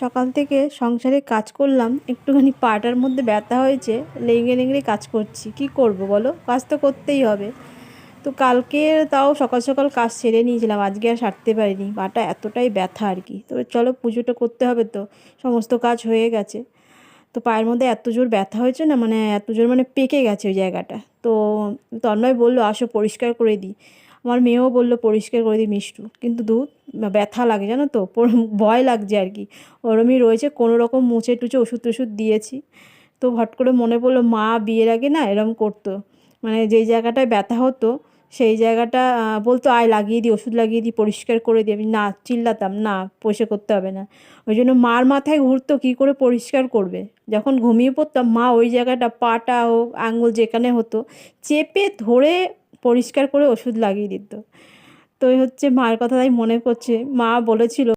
সকাল থেকে সংসারে কাজ করলাম, একটুখানি পাটার মধ্যে ব্যথা হয়েছে, লেংড়ে লেংড়ে কাজ করছি। কি করব বলো, কাজ তো করতেই হবে। তো কালকে তাও সকাল সকাল কাজ সেরে নিয়েছিলাম, আজকে আর সারতে পারিনি, পাটা এতটাই ব্যথা আর কি। তবে চলো, পুজোটা করতে হবে তো, সমস্ত কাজ হয়ে গেছে। তো পায়ের মধ্যে এত জোর ব্যথা হয়েছে না, মানে এত জোর, মানে পেকে গেছে ওই জায়গাটা। তো তন্ময় বললো আসো পরিষ্কার করে দিই, আমার মেয়েও বললো পরিষ্কার করে দিই মিষ্টু, কিন্তু দূর, ব্যথা লাগে জানো তো, ভয় লাগছে আর কি। ওরমই রয়েছে, কোনো রকম মুছে টুছে ওষুধ টষুধ দিয়েছি। তো হট করে মনে পড়লো মা বিয়ের আগে না এরম করতো, মানে যেই জায়গাটায় ব্যথা হতো সেই জায়গাটা বলতো আয় লাগিয়ে দিই, ওষুধ লাগিয়ে দিই, পরিষ্কার করে দিই। আমি না, চিল্লাতাম, না পরিষ্কার করতে হবে না। ওই জন্য মার মাথায় ঘুরতো কী করে পরিষ্কার করবে। যখন ঘুমিয়ে পড়তাম মা ওই জায়গাটা, পাটা হোক আঙুল যেখানে হতো, চেপে ধরে পরিষ্কার করে ওষুধ লাগিয়ে দিত। তো এই হচ্ছে মায়ের কথা তাই মনে পড়ছে, মা বলেছিল